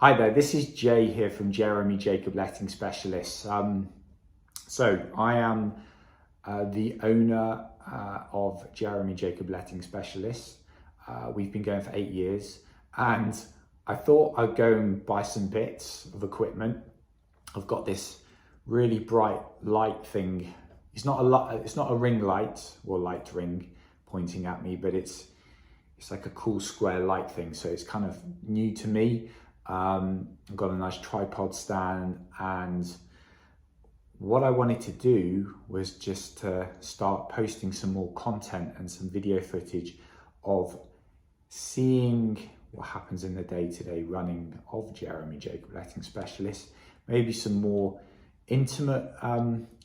Hi there, this is Jay here from Jeremy Jacob Letting Specialists. So I am the owner of Jeremy Jacob Letting Specialists. We've been going for 8 years, and I thought I'd go and buy some bits of equipment. I've got this really bright light thing. It's not a ring light or light ring pointing at me, but it's like a cool square light thing. So it's kind of new to me. I've got a nice tripod stand, and what I wanted to do was just to start posting some more content and some video footage of seeing what happens in the day-to-day running of Jeremy Jacob Letting Specialists, maybe some more intimate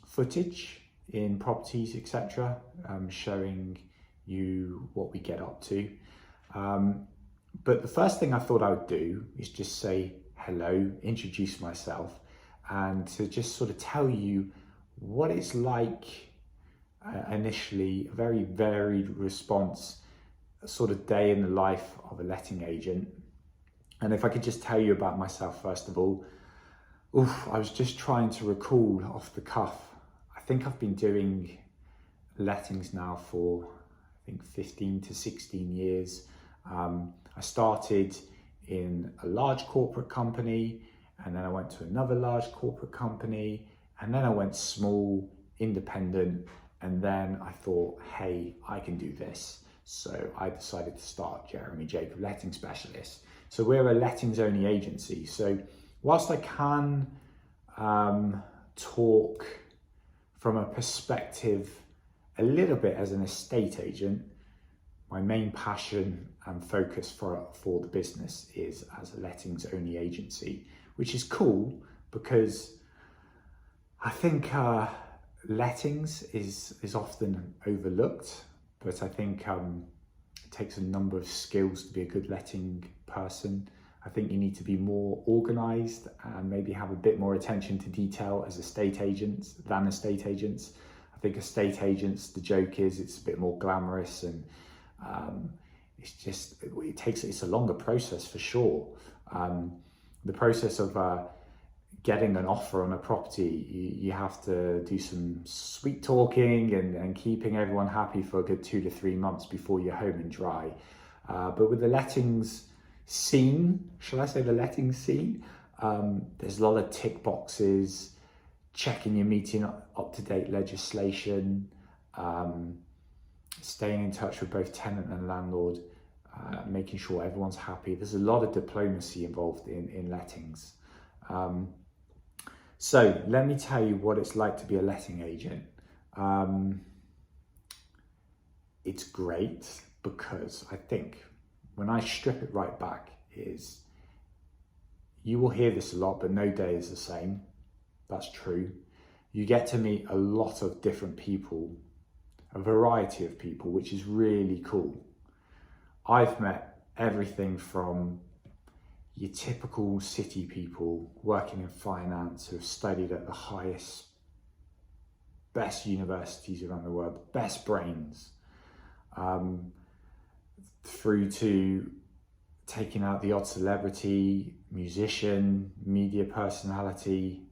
footage in properties, etc., showing you what we get up to. But the first thing I thought I would do is just say hello, introduce myself, and to just sort of tell you what it's like initially, a very varied response, a sort of day in the life of a letting agent. And if I could just tell you about myself first of all, I was just trying to recall off the cuff. I think I've been doing lettings now for 15 to 16 years. I started in a large corporate company, and then I went to another large corporate company, and then I went small, independent, and then I thought, hey, I can do this. So I decided to start Jeremy Jacob Letting Specialists. So we're a lettings only agency. So whilst I can talk from a perspective a little bit as an estate agent, my main passion and focus for the business is as a lettings only agency, which is cool because I think lettings is often overlooked, but I think it takes a number of skills to be a good letting person. I think you need to be more organized and maybe have a bit more attention to detail as estate agents than estate agents. I think estate agents, the joke is it's a bit more glamorous, and it's a longer process for sure. The process of getting an offer on a property, you have to do some sweet talking and keeping everyone happy for a good 2 to 3 months before you're home and dry. But with the lettings scene, shall I say the lettings scene, there's a lot of tick boxes, checking you're meeting up-to-date legislation, staying in touch with both tenant and landlord, making sure everyone's happy. There's a lot of diplomacy involved in lettings. So let me tell you what it's like to be a letting agent. It's great because I think when I strip it right back is, you will hear this a lot, but no day is the same. That's true. You get to meet a lot of different people, a variety of people, which is really cool. I've met everything from your typical city people working in finance who have studied at the highest, best universities around the world, the best brains, through to taking out the odd celebrity, musician, media personality.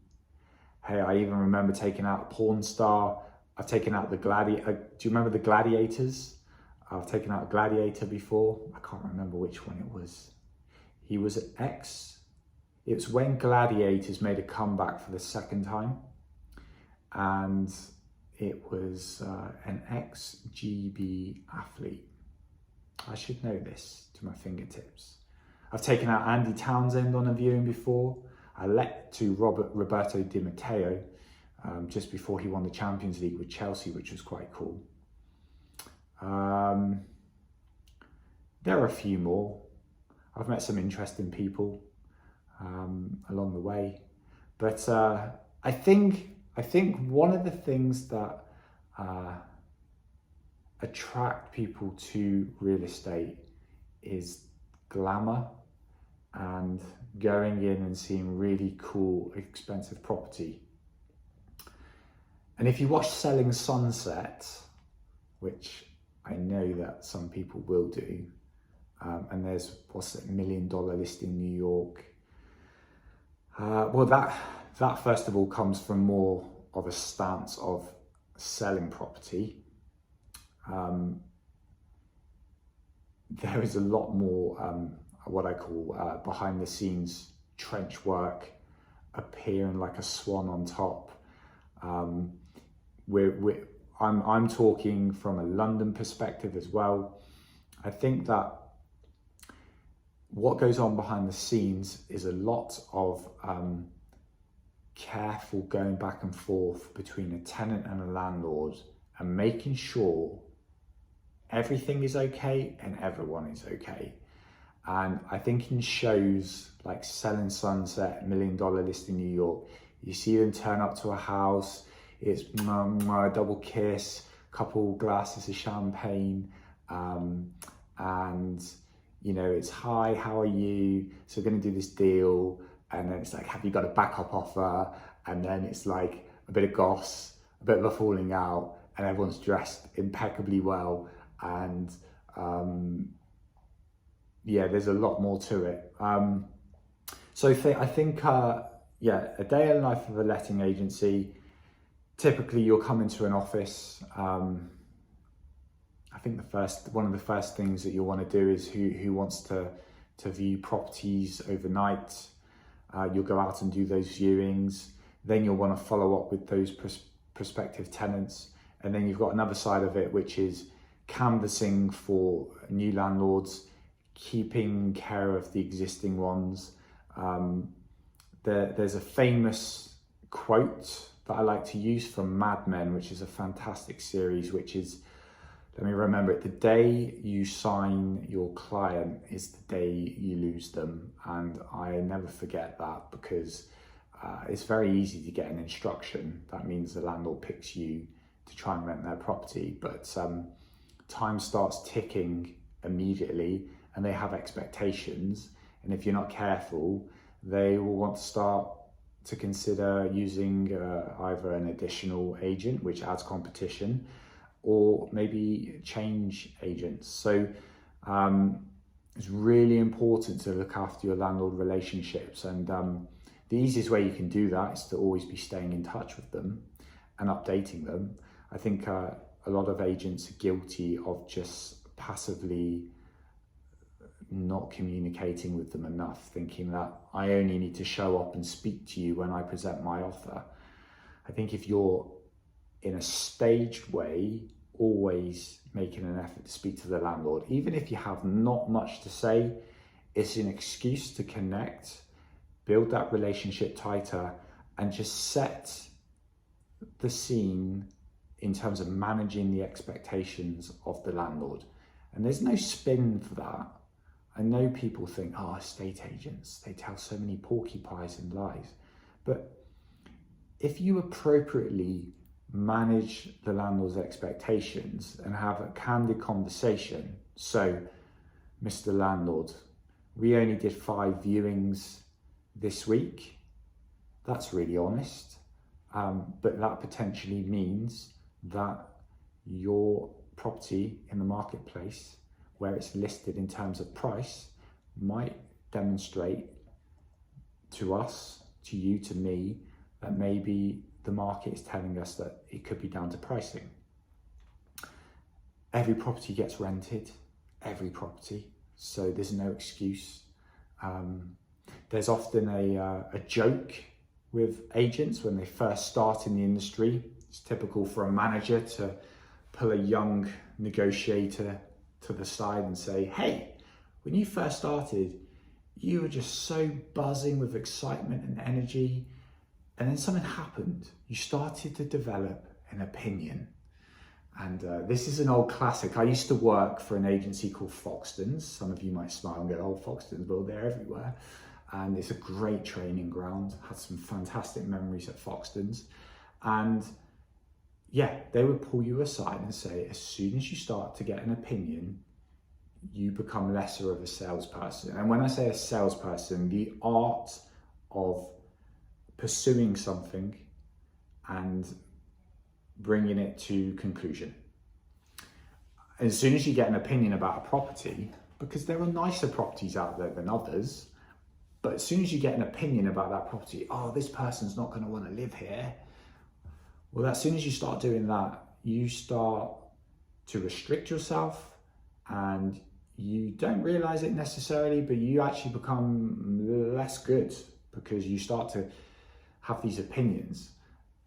Hey, I even remember taking out a porn star. I've taken out the gladiator. Do you remember the gladiators? I've taken out a gladiator before. I can't remember which one it was. He was an ex. It was when gladiators made a comeback for the second time. And it was an ex-GB athlete. I should know this to my fingertips. I've taken out Andy Townsend on a viewing before. I let to Roberto Di Matteo just before he won the Champions League with Chelsea, which was quite cool. There are a few more. I've met some interesting people along the way, but I think one of the things that attract people to real estate is glamour and going in and seeing really cool, expensive property. And if you watch Selling Sunset, which I know that some people will do, and there's what's that $1 million list in New York, Well, that first of all comes from more of a stance of selling property. There is a lot more what I call behind the scenes trench work, appearing like a swan on top. I'm talking from a London perspective as well. I think that what goes on behind the scenes is a lot of careful going back and forth between a tenant and a landlord, and making sure everything is okay and everyone is okay. And I think in shows like Selling Sunset, $1 Million List in New York, you see them turn up to a house, it's a double kiss, couple glasses of champagne, and it's, hi, how are you? So we're going to do this deal. And then it's like, have you got a backup offer? And then it's like a bit of goss, a bit of a falling out, and everyone's dressed impeccably well. And there's a lot more to it. So I think, a day in the life of a letting agency, typically you'll come into an office. I think one of the first things that you'll want to do is who wants to view properties overnight. You'll go out and do those viewings. Then you'll want to follow up with those prospective tenants. And then you've got another side of it, which is canvassing for new landlords, keeping care of the existing ones. There's a famous quote that I like to use from Mad Men, which is a fantastic series, which is, let me remember it, the day you sign your client is the day you lose them. And I never forget that, because it's very easy to get an instruction. That means the landlord picks you to try and rent their property, but time starts ticking immediately, and they have expectations. And if you're not careful, they will want to start to consider using either an additional agent, which adds competition, or maybe change agents. So it's really important to look after your landlord relationships. And the easiest way you can do that is to always be staying in touch with them and updating them. I think a lot of agents are guilty of just passively not communicating with them enough, thinking that I only need to show up and speak to you when I present my offer. I think if you're in a staged way, always making an effort to speak to the landlord, even if you have not much to say, it's an excuse to connect, build that relationship tighter, and just set the scene in terms of managing the expectations of the landlord. And there's no spin for that. I know people think, estate agents, they tell so many porcupines and lies. But if you appropriately manage the landlord's expectations and have a candid conversation, so, Mr. Landlord, we only did 5 viewings this week. That's really honest. But that potentially means that your property in the marketplace, where it's listed in terms of price, might demonstrate to us, to you, to me, that maybe the market is telling us that it could be down to pricing. Every property gets rented, every property, so there's no excuse. There's often a joke with agents when they first start in the industry. It's typical for a manager to pull a young negotiator to the side and say, hey, when you first started, you were just so buzzing with excitement and energy, and then something happened. You started to develop an opinion. And this is an old classic. I used to work for an agency called Foxton's. Some of you might smile and go, oh, Foxton's, well, they're everywhere. And it's a great training ground. Had some fantastic memories at Foxton's. And yeah, they would pull you aside and say, as soon as you start to get an opinion, you become lesser of a salesperson. And when I say a salesperson, the art of pursuing something and bringing it to conclusion. As soon as you get an opinion about a property, because there are nicer properties out there than others, But as soon as you get an opinion about that property, oh, this person's not going to want to live here. Well, as soon as you start doing that, you start to restrict yourself, and you don't realize it necessarily, but you actually become less good because you start to have these opinions.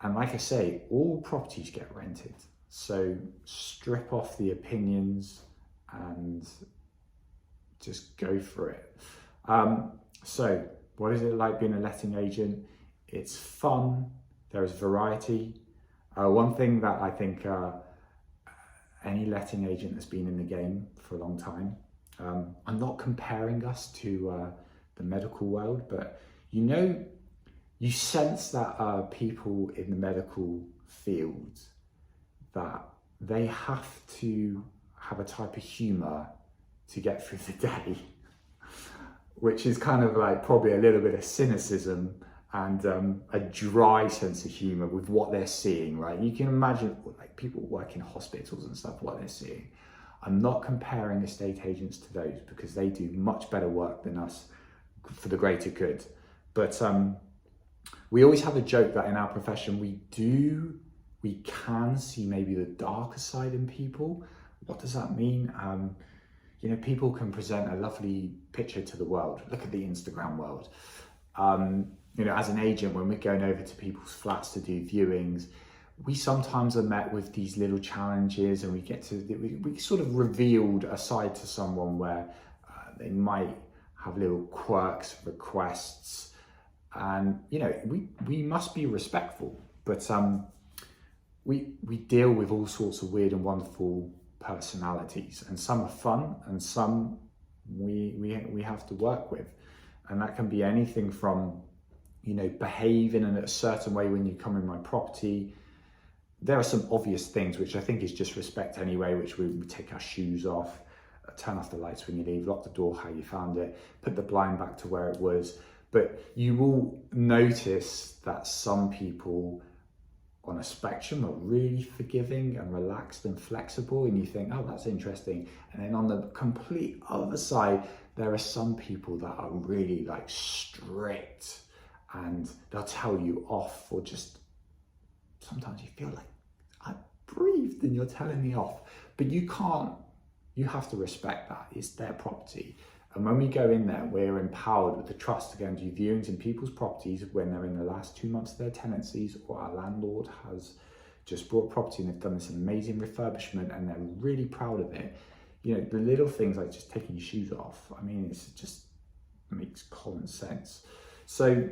And like I say, all properties get rented. So strip off the opinions and just go for it. So what is it like being a letting agent? It's fun. There is variety. One thing that I think any letting agent that's been in the game for a long time, I'm not comparing us to the medical world, but you sense that people in the medical field, that they have to have a type of humour to get through the day, which is kind of like probably a little bit of cynicism and a dry sense of humour with what they're seeing, right? You can imagine like people work in hospitals and stuff, what they're seeing. I'm not comparing estate agents to those because they do much better work than us for the greater good. But we always have a joke that in our profession we can see maybe the darker side in people. What does that mean? People can present a lovely picture to the world. Look at the Instagram world. As an agent, when we're going over to people's flats to do viewings, we sometimes are met with these little challenges, and we sort of revealed a side to someone where they might have little quirks, requests, and we must be respectful, but we deal with all sorts of weird and wonderful personalities, and some are fun and some we have to work with, and that can be anything from behaving in a certain way when you come in my property. There are some obvious things which I think is just respect anyway, which we take our shoes off, turn off the lights when you leave, lock the door how you found it, put the blind back to where it was. But you will notice that some people on a spectrum are really forgiving and relaxed and flexible, and you think, oh, that's interesting. And then on the complete other side, there are some people that are really like strict, and they'll tell you off, or just sometimes you feel like, I breathed and you're telling me off. But you have to respect that. It's their property. And when we go in there, we're empowered with the trust to go and do viewings in people's properties when they're in the last 2 months of their tenancies, or our landlord has just bought property and they've done this amazing refurbishment and they're really proud of it. The little things like just taking your shoes off, I mean, it just makes common sense. So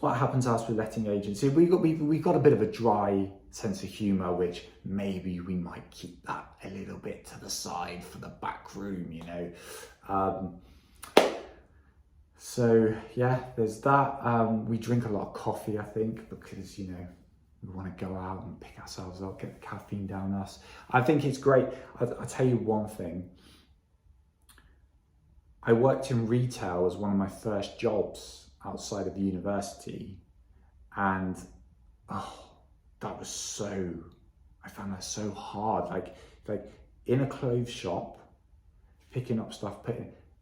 what happens to us with letting agents? We've got a bit of a dry sense of humour, which maybe we might keep that a little bit to the side for the back room, So yeah, there's that. We drink a lot of coffee, I think, because we want to go out and pick ourselves up, get the caffeine down us. I think it's great. I'll tell you one thing. I worked in retail as one of my first jobs outside of university, and I found that so hard. Like in a clothes shop, picking up stuff,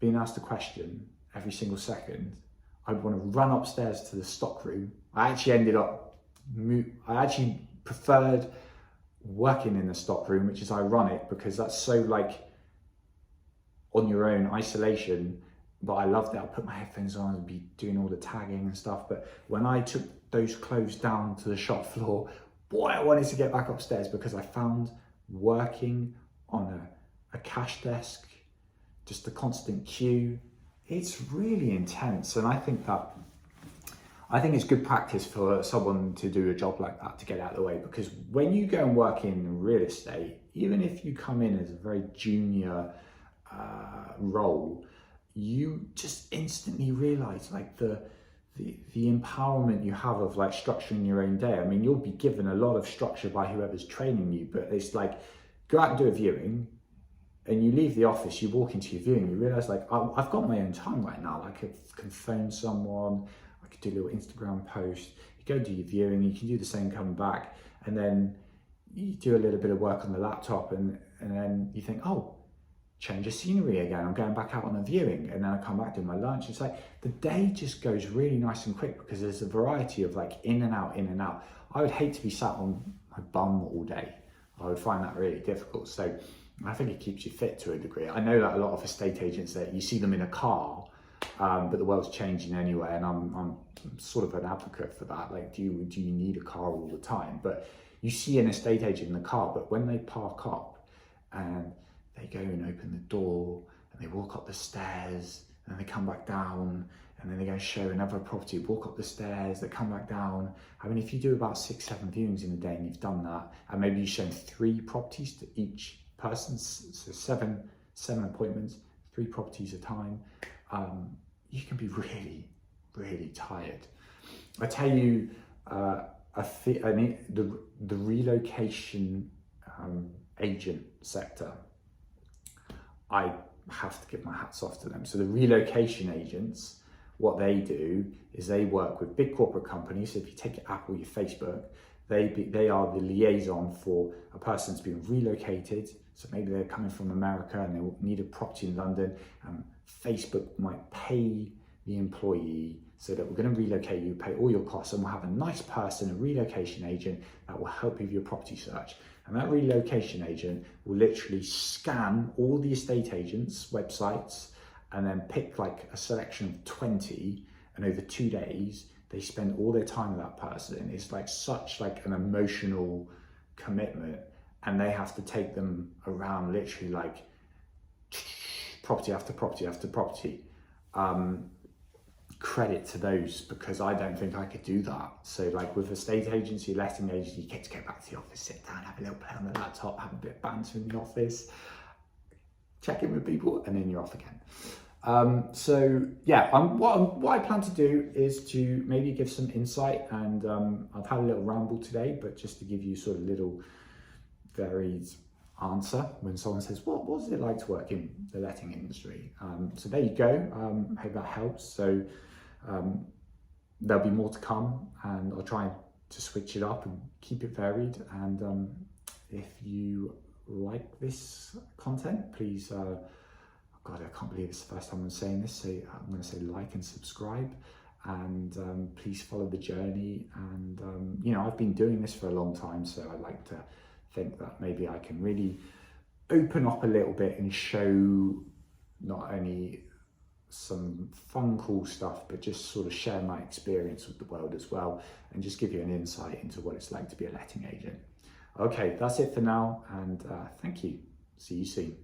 being asked a question every single second. I'd want to run upstairs to the stock room. I actually preferred working in the stock room, which is ironic because that's so like on your own, isolation. But I loved it. I'd put my headphones on and be doing all the tagging and stuff. But when I took those clothes down to the shop floor, boy, I wanted to get back upstairs, because I found working on a cash desk, just a constant queue, it's really intense. And I think it's good practice for someone to do a job like that, to get out of the way, because when you go and work in real estate, even if you come in as a very junior role, you just instantly realize like the empowerment you have of like structuring your own day. I mean, you'll be given a lot of structure by whoever's training you, but it's like, go out and do a viewing, and you leave the office, you walk into your viewing, you realize like, I've got my own time right now. I can phone someone, I could do a little Instagram post, you go do your viewing, you can do the same coming back, and then you do a little bit of work on the laptop, and then you think, oh, change of scenery again. I'm going back out on a viewing, and then I come back doing my lunch. It's like the day just goes really nice and quick because there's a variety of like in and out, in and out. I would hate to be sat on my bum all day. I would find that really difficult. So I think it keeps you fit to a degree. I know that a lot of estate agents, that you see them in a car, but the world's changing anyway, and I'm sort of an advocate for that. Like, do you need a car all the time? But you see an estate agent in the car, but when they park up and they go and open the door and they walk up the stairs and then they come back down and then they go show another property, walk up the stairs, they come back down. I mean, if you do about 6-7 viewings in a day and you've done that, and maybe you've shown 3 properties to each person, so seven appointments, 3 properties a time, you can be really, really tired. I tell you, the relocation agent sector, I have to give my hats off to them. So the relocation agents, what they do is they work with big corporate companies. So if you take your Apple, your Facebook, they are the liaison for a person that's been relocated. So maybe they're coming from America and they need a property in London. Facebook might pay the employee so that we're going to relocate you, pay all your costs, and we'll have a nice person, a relocation agent, that will help you with your property search. And that relocation agent will literally scan all the estate agents' websites and then pick like a selection of 20, and over 2 days, they spend all their time with that person. It's like such like an emotional commitment, and they have to take them around literally like property after property after property. Credit to those, because I don't think I could do that. So like with estate agency, letting agency, you get to go back to the office, sit down, have a little play on the laptop, have a bit of banter in the office, check in with people, and then you're off again. So yeah, what I plan to do is to maybe give some insight, and I've had a little ramble today, but just to give you sort of little varied answer when someone says, what was it like to work in the letting industry? So there you go. Hope that helps. So there'll be more to come, and I'll try to switch it up and keep it varied. And if you like this content, please, God, I can't believe it's the first time I'm saying this, so I'm going to say like and subscribe, and please follow the journey. And you know, I've been doing this for a long time, so I'd like to think that maybe I can really open up a little bit and show not only some fun, cool stuff, but just sort of share my experience with the world as well, and just give you an insight into what it's like to be a letting agent. Okay, that's it for now, and thank you. See you soon.